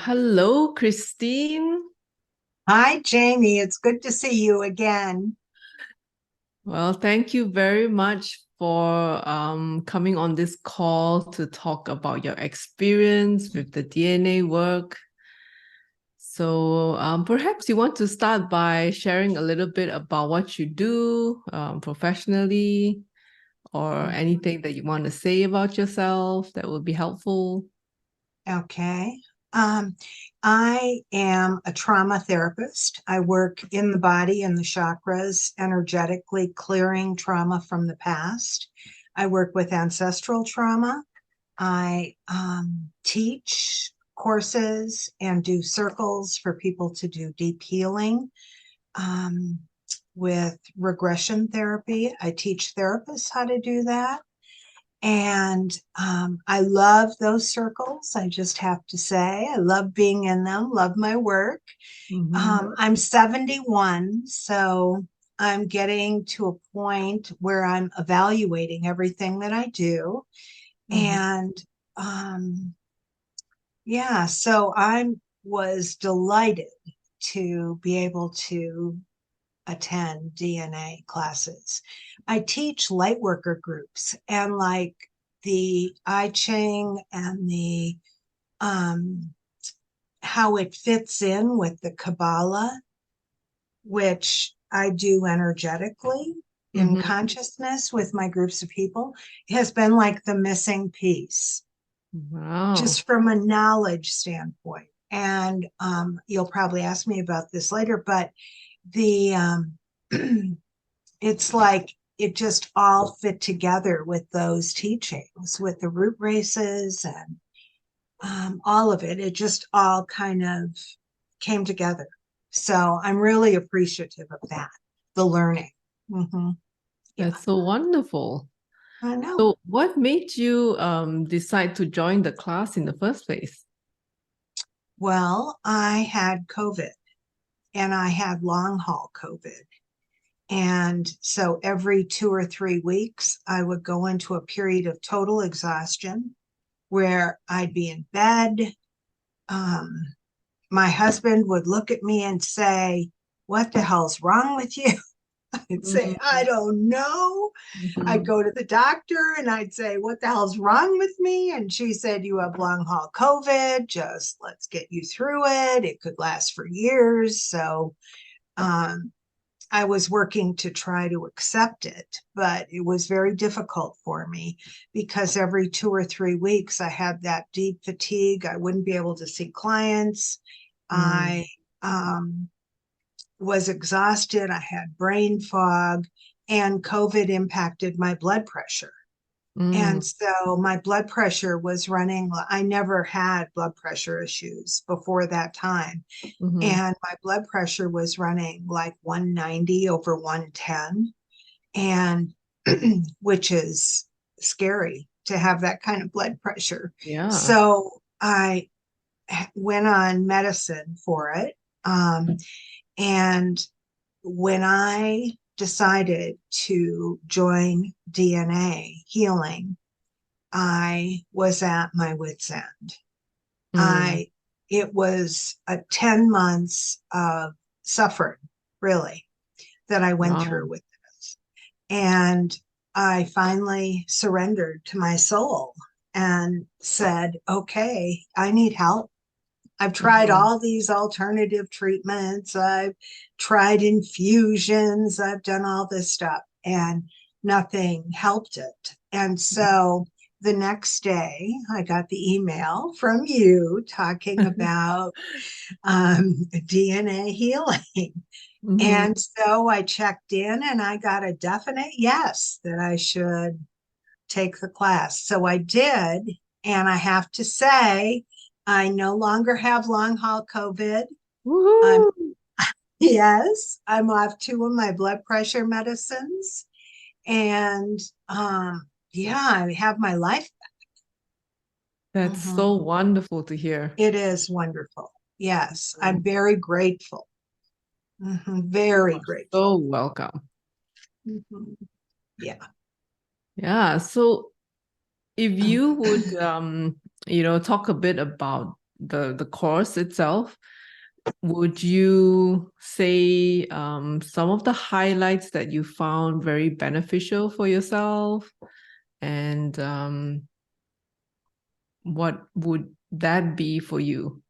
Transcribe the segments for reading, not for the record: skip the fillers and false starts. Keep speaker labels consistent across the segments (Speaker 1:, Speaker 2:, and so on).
Speaker 1: Hello, Christine.
Speaker 2: Hi, Jamie. It's good to see you again.
Speaker 1: Well, thank you very much for coming on this call to talk about your experience with the DNA work. So perhaps you want to start by sharing a little bit about what you do professionally or anything that you want to say about yourself that would be helpful.
Speaker 2: Okay. Um, I am a trauma therapist. I work in the body and the chakras, energetically clearing trauma from the past. I work with ancestral trauma. I teach courses and do circles for people to do deep healing. Um, with regression therapy, I teach therapists how to do that. And I love those circles. I just have to say, I love being in them, love my work.
Speaker 1: Mhm.
Speaker 2: I'm 71, so I'm getting to a point where I'm evaluating everything that I do.
Speaker 1: Mhm.
Speaker 2: And yeah, so I was delighted to be able to attend DNA classes. I teach light worker groups and like the I Ching and the um, how it fits in with the Kabbalah, which I do energetically in
Speaker 1: Mhm.
Speaker 2: consciousness with my groups of people, has been like the missing piece,
Speaker 1: Wow.
Speaker 2: just from a knowledge standpoint. And you'll probably ask me about this later, but the it's like it just all fit together with those teachings, with the root races and all of it. It just all kind of came together. So I'm really appreciative of that, the learning. hmm Yeah,
Speaker 1: That's so wonderful.
Speaker 2: I know.
Speaker 1: So, what made you decide to join the class in the first place?
Speaker 2: Well, I had COVID and I had long haul COVID. And so every 2 or 3 weeks, I would go into a period of total exhaustion where I'd be in bed. Um, my husband would look at me and say, "What the hell's wrong with you?" I'd say, "I
Speaker 1: Mhm.
Speaker 2: don't know." I'd
Speaker 1: Mhm.
Speaker 2: go to the doctor and I'd say, "What the hell's wrong with me?" And she said, "You have long haul COVID. Just let's get you through it. It could last for years." So um, I was working to try to accept it, but it was very difficult for me because every 2 or 3 weeks I had that deep fatigue. I wouldn't be able to see clients.
Speaker 1: Mm.
Speaker 2: I um, was exhausted. I had brain fog, and COVID impacted my blood pressure.
Speaker 1: Mm.
Speaker 2: And so my blood pressure was running. I never had blood pressure issues before that time.
Speaker 1: Mhm.
Speaker 2: And my blood pressure was running like 190 over 110, and which is scary to have that kind of blood pressure.
Speaker 1: Yeah.
Speaker 2: So I went on medicine for it. And when I decided to join DNA healing, I was at my wit's end.
Speaker 1: Mm.
Speaker 2: I It was a 10 months of suffering, really, that I went through
Speaker 1: Wow.
Speaker 2: with this. And I finally surrendered to my soul and said, "Okay, I need help. I've tried
Speaker 1: Mhm.
Speaker 2: all these alternative treatments. I've tried infusions. I've done all this stuff, and nothing helped it." And so the next day, I got the email from you talking about DNA healing.
Speaker 1: Mhm.
Speaker 2: And so I checked in and I got a definite yes that I should take the class. So I did. And I have to say, I no longer have long haul COVID. I'm,
Speaker 1: Woohoo!
Speaker 2: yes, I'm off two of my blood pressure medicines. And yeah, I have my life.
Speaker 1: That's
Speaker 2: Mhm.
Speaker 1: so wonderful to hear.
Speaker 2: It is wonderful. Yes, I'm
Speaker 1: Mm.
Speaker 2: very grateful.
Speaker 1: You
Speaker 2: Very
Speaker 1: are
Speaker 2: grateful.
Speaker 1: so welcome.
Speaker 2: Mhm. Yeah.
Speaker 1: Yeah. So if you would talk a bit about the course itself. Would you say some of the highlights that you found very beneficial for yourself? And what would that be for you?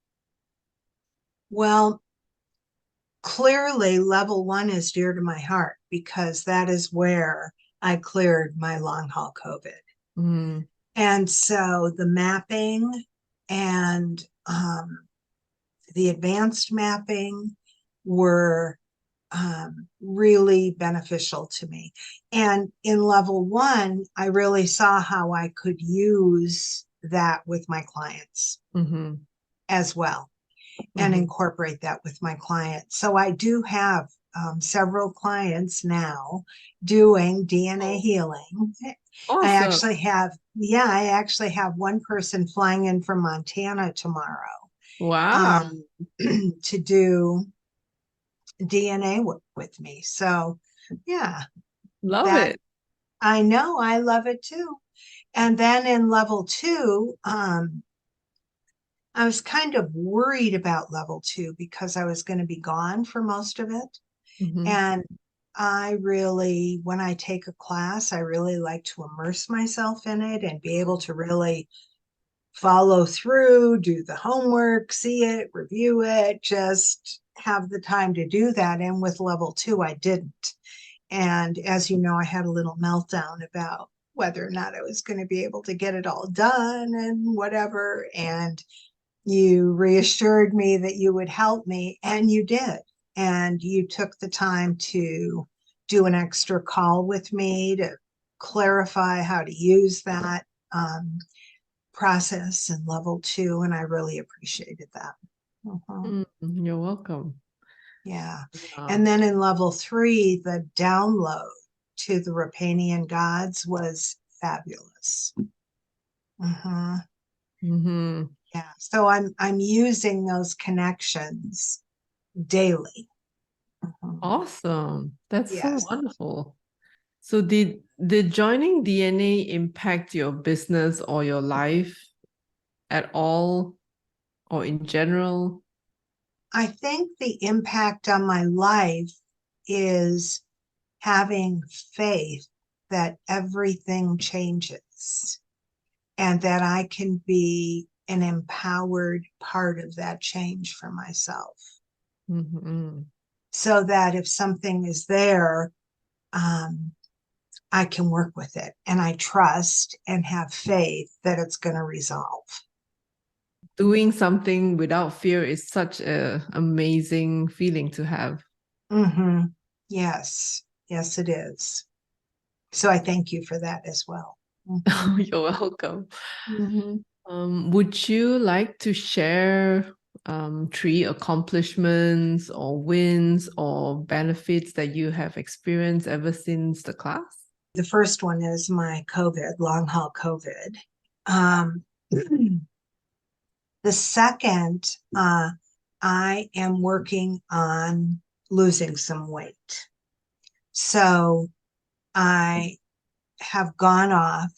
Speaker 2: Well, clearly, level one is dear to my heart because that is where I cleared my long haul COVID.
Speaker 1: Mm,
Speaker 2: And so the mapping and the advanced mapping were really beneficial to me. And in level one, I really saw how I could use that with my clients
Speaker 1: mm-hmm,
Speaker 2: as well and
Speaker 1: mm-hmm.
Speaker 2: incorporate that with my clients. So I do have several clients now doing DNA healing. I
Speaker 1: Awesome.
Speaker 2: actually have, yeah, I actually have one person flying in from Montana tomorrow
Speaker 1: Wow.
Speaker 2: um, to do DNA work with me. So, yeah,
Speaker 1: Love
Speaker 2: that
Speaker 1: it.
Speaker 2: I know I love it too. And then in level two, I was kind of worried about level two because I was going to be gone for most of it.
Speaker 1: Mm-hmm.
Speaker 2: And I really, when I take a class, I really like to immerse myself in it and be able to really follow through, do the homework, see it, review it, just have the time to do that. And with level two, I didn't. And as you know, I had a little meltdown about whether or not I was going to be able to get it all done and whatever. And you reassured me that you would help me, and you did. And you took the time to do an extra call with me to clarify how to use that process in level two. And I really appreciated that. Mhm.
Speaker 1: You're welcome.
Speaker 2: Yeah.
Speaker 1: Yeah.
Speaker 2: And then in level three, the download to the Rapanian gods was fabulous. Mhm.
Speaker 1: Mm-hmm.
Speaker 2: Yeah. So I'm using those connections daily. Mhm.
Speaker 1: Awesome. That's so
Speaker 2: Yes.
Speaker 1: wonderful. So did joining DNA impact your business or your life at all or in general?
Speaker 2: I think the impact on my life is having faith that everything changes and that I can be an empowered part of that change for myself.
Speaker 1: Mm-hmm.
Speaker 2: So that if something is there, um, I can work with it and I trust and have faith that it's going to resolve.
Speaker 1: Doing something without fear is such a amazing feeling to have.
Speaker 2: Mm-hmm. Yes, yes, it is. So I thank you for that as well. Mm-hmm.
Speaker 1: You're welcome.
Speaker 2: Mm-hmm.
Speaker 1: Would you like to share three accomplishments or wins or benefits that you have experienced ever since the class?
Speaker 2: The first one is my COVID, long haul COVID. Um, the second, I am working on losing some weight. So I have gone off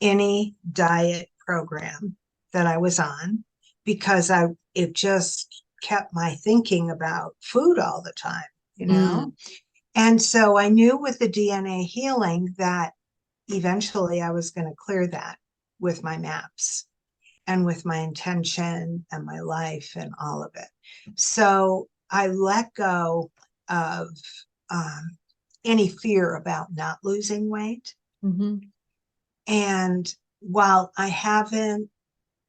Speaker 2: any diet program that I was on because it just kept my thinking about food all the time, you know?
Speaker 1: Mm,
Speaker 2: And so I knew with the DNA healing that eventually I was going to clear that with my maps and with my intention and my life and all of it. So I let go of um, any fear about not losing weight.
Speaker 1: mhm,
Speaker 2: And while I haven't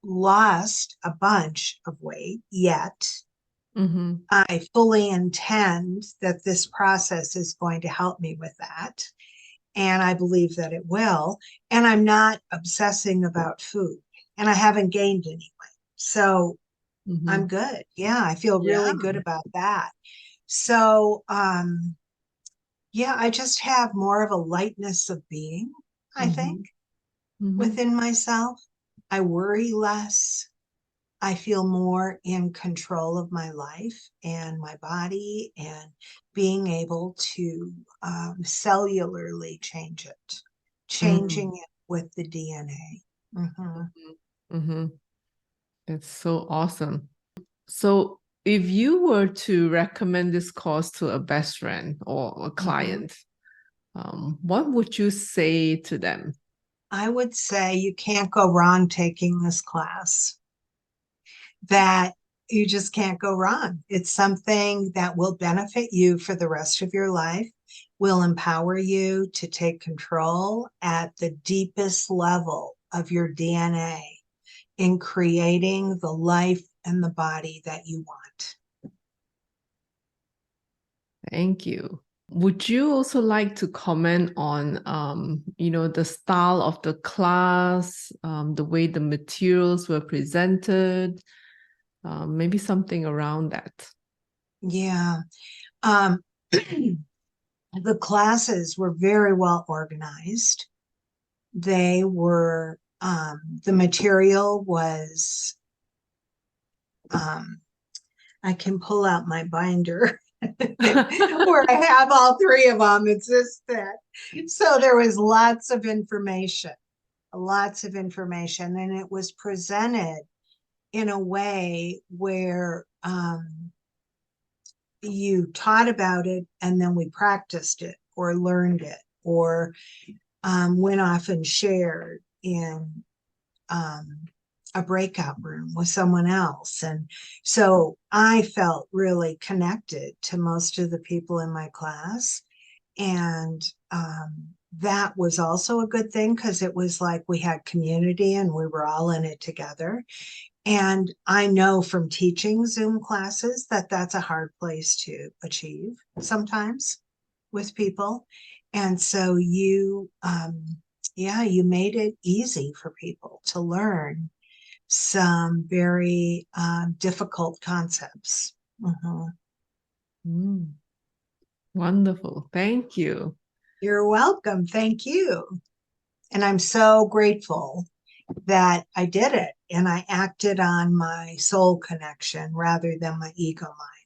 Speaker 2: lost a bunch of weight yet,
Speaker 1: mhm,
Speaker 2: I fully intend that this process is going to help me with that. And I believe that it will. And I'm not obsessing about food and I haven't gained any weight. So I'm
Speaker 1: mhm.
Speaker 2: good. Yeah, I feel
Speaker 1: Yeah.
Speaker 2: really good about that. So, yeah, I just have more of a lightness of being, I think,
Speaker 1: Mhm, mhm,
Speaker 2: within myself. I worry less. I feel more in control of my life and my body and being able to cellularly change it,
Speaker 1: mm,
Speaker 2: changing it with the DNA. Mhm.
Speaker 1: mhm. It's so awesome. So if you were to recommend this course to a best friend or a client, what would you say to them?
Speaker 2: I would say you can't go wrong taking this class, that you just can't go wrong. It's something that will benefit you for the rest of your life, will empower you to take control at the deepest level of your DNA in creating the life and the body that you want.
Speaker 1: Thank you. Would you also like to comment on, the style of the class, the way the materials were presented, maybe something around that?
Speaker 2: Yeah. Um, the classes were very well organized. They were, the material was, I can pull out my binder where I have all three of them. It's this thick. So there was lots of information, and it was presented in a way where you taught about it and then we practiced it or learned it or went off and shared in a breakout room with someone else. And so I felt really connected to most of the people in my class. And that was also a good thing because it was like we had community and we were all in it together. And I know from teaching Zoom classes that that's a hard place to achieve sometimes with people. And so you made it easy for people to learn some very difficult concepts. Mhm.
Speaker 1: Mm, wonderful. Thank you.
Speaker 2: You're welcome. Thank you. And I'm so grateful that I did it and I acted on my soul connection rather than my ego mind.